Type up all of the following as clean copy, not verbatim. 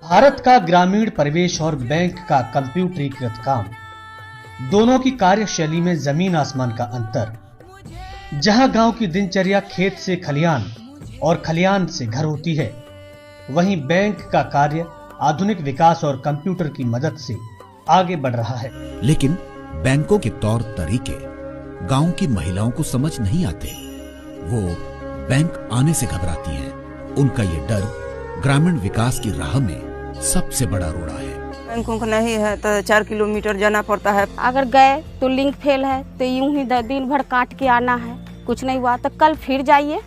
भारत का ग्रामीण परिवेश और बैंक का कंप्यूटरीकृत काम, दोनों की कार्यशैली में जमीन आसमान का अंतर। जहां गांव की दिनचर्या खेत से खलियान और खलियान से घर होती है, वहीं बैंक का कार्य आधुनिक विकास और कंप्यूटर की मदद से आगे बढ़ रहा है। लेकिन बैंकों के तौर तरीके गांव की महिलाओं को समझ नहीं आते। वो बैंक आने से घबराती हैं। उनका ये डर ग्रामीण विकास की राह में सबसे बड़ा रोड़ा है। बैंकों का नहीं है तो 4 किलोमीटर जाना पड़ता है। अगर गए तो लिंक फेल है तो यूं ही दिन भर काट के आना है, कुछ नहीं हुआ तो कल फिर जाइए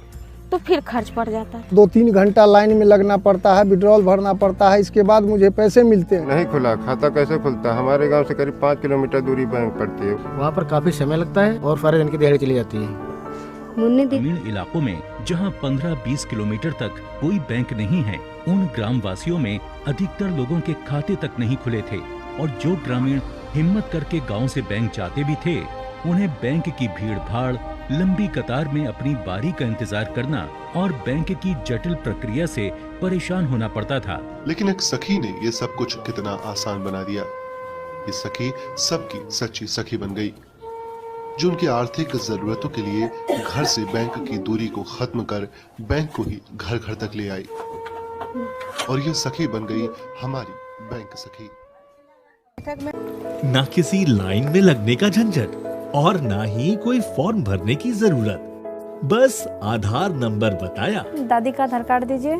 तो फिर खर्च पड़ जाता है। 2-3 घंटा लाइन में लगना पड़ता है, विड्रॉल भरना पड़ता है, इसके बाद मुझे पैसे मिलते हैं। नहीं खुला खाता कैसे खुलता है? हमारे गांव से करीब 5 किलोमीटर दूरी बैंक पड़ती है। वहाँ पर काफी समय लगता है और सारे दिन की दिहाड़ी चली जाती है। ग्रामीण इलाकों में जहां 15-20 किलोमीटर तक कोई बैंक नहीं है, उन ग्राम वासियों में अधिकतर लोगों के खाते तक नहीं खुले थे और जो ग्रामीण हिम्मत करके गांव से बैंक जाते भी थे, उन्हें बैंक की भीड़ भाड़, लंबी कतार में अपनी बारी का इंतजार करना और बैंक की जटिल प्रक्रिया से परेशान होना पड़ता था। लेकिन एक सखी ने ये सब कुछ कितना आसान बना दिया। ये सखी सबकी सच्ची सखी बन गई, जो उनकी आर्थिक जरूरतों के लिए घर से बैंक की दूरी को खत्म कर बैंक को ही घर घर तक ले आई और ये सखी बन गई हमारी बैंक सखी। ना किसी लाइन में लगने का झंझट और ना ही कोई फॉर्म भरने की जरूरत, बस आधार नंबर बताया, दादी का आधार कार्ड दीजिए,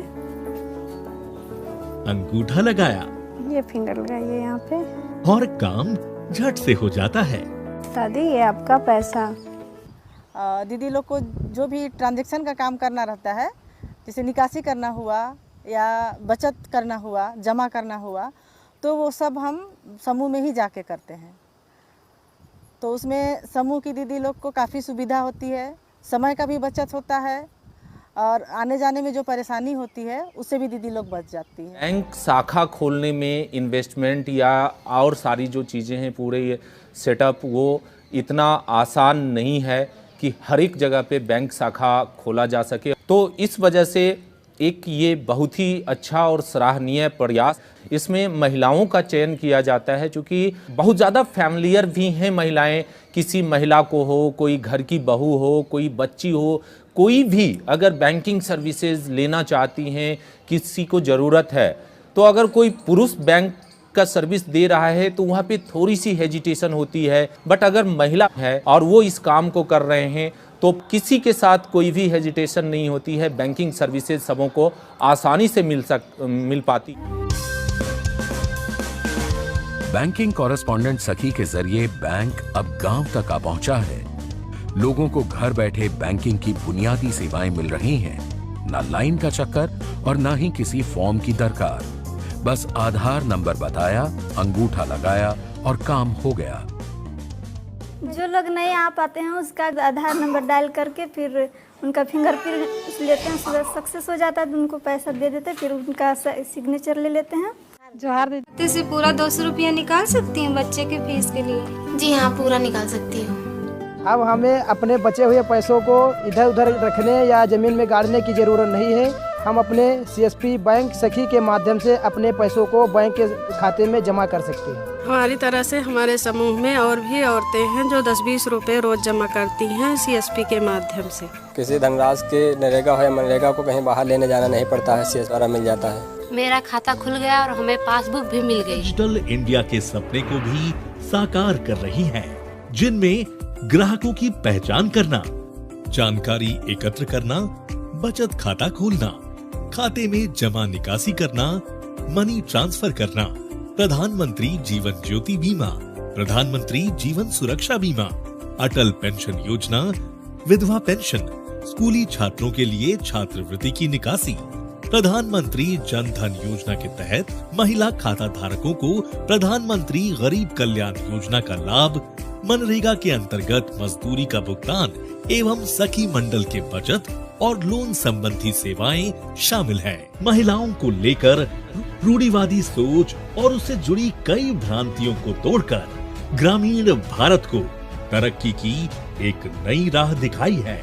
अंगूठा लगाया, ये फिंगर लगाइए यहाँ पे और काम झट से हो जाता है। दादी ये आपका पैसा। दीदी लोग को जो भी ट्रांजैक्शन का काम करना रहता है, जैसे निकासी करना हुआ या बचत करना हुआ, जमा करना हुआ, तो वो सब हम समूह में ही जाके करते हैं। तो उसमें समूह की दीदी लोग को काफ़ी सुविधा होती है, समय का भी बचत होता है और आने जाने में जो परेशानी होती है उससे भी दीदी लोग बच जाती है। बैंक शाखा खोलने में इन्वेस्टमेंट या और सारी जो चीज़ें हैं, पूरे ये सेटअप, वो इतना आसान नहीं है कि हर एक जगह पे बैंक शाखा खोला जा सके। तो इस वजह से एक ये बहुत ही अच्छा और सराहनीय प्रयास, इसमें महिलाओं का चयन किया जाता है, क्योंकि बहुत ज़्यादा फैमिलियर भी हैं महिलाएं। किसी महिला को हो, कोई घर की बहू हो, कोई बच्ची हो, कोई भी अगर बैंकिंग सर्विसेज लेना चाहती हैं, किसी को ज़रूरत है, तो अगर कोई पुरुष बैंक का सर्विस दे रहा है तो वहाँ पे थोड़ी सी हेजिटेशन होती है, बट अगर महिला है और वो इस काम को कर रहे हैं तो किसी के साथ कोई भी हेजिटेशन नहीं होती है। बैंकिंग सर्विसेज सबों को आसानी से मिल पाती। बैंकिंग कॉरेस्पॉन्डेंट सखी के जरिए बैंक अब गांव तक आ पहुंचा है। लोगों को घर बैठे बैंकिंग की बुनियादी सेवाएं मिल रही हैं। ना लाइन का चक्कर और ना ही किसी फॉर्म की दरकार। बस आधार नंबर बताया, अंगूठा लगाया और काम हो गया। जो लोग नहीं आ पाते हैं उसका आधार नंबर डायल करके फिर उनका फिंगरप्रिंट लेते हैं, सक्सेस हो जाता है तो उनको पैसा दे देते हैं, फिर उनका सिग्नेचर ले लेते हैं। जोहार दीदी से पूरा 200 रुपया निकाल सकती हैं बच्चे के फीस के लिए? जी हाँ, पूरा निकाल सकती हूँ। अब हमें अपने बचे हुए पैसों को इधर उधर रखने या जमीन में गाड़ने की जरूरत नहीं है। हम अपने CSP बैंक सखी के माध्यम से अपने पैसों को बैंक के खाते में जमा कर सकते हैं। हमारी तरह से हमारे समूह में और भी औरतें हैं जो 10-20 रुपए रोज जमा करती हैं CSP के माध्यम से। किसी धनराशि के नरेगा हो या मनरेगा को कहीं बाहर लेने जाना नहीं पड़ता है, CS द्वारा मिल जाता है। मेरा खाता खुल गया और हमें पासबुक भी मिल गई। डिजिटल इंडिया के सपने को भी साकार कर रही है, जिनमें ग्राहकों की पहचान करना, जानकारी एकत्र करना, बचत खाता खोलना, खाते में जमा निकासी करना, मनी ट्रांसफर करना, प्रधानमंत्री जीवन ज्योति बीमा, प्रधानमंत्री जीवन सुरक्षा बीमा, अटल पेंशन योजना, विधवा पेंशन, स्कूली छात्रों के लिए छात्रवृत्ति की निकासी, प्रधानमंत्री जन धन योजना के तहत महिला खाता धारकों को प्रधानमंत्री गरीब कल्याण योजना का लाभ, मनरेगा के अंतर्गत मजदूरी का भुगतान एवं सखी मंडल के बचत और लोन संबंधी सेवाएं शामिल हैं। महिलाओं को लेकर रूढ़िवादी सोच और उससे जुड़ी कई भ्रांतियों को तोड़कर ग्रामीण भारत को तरक्की की एक नई राह दिखाई है।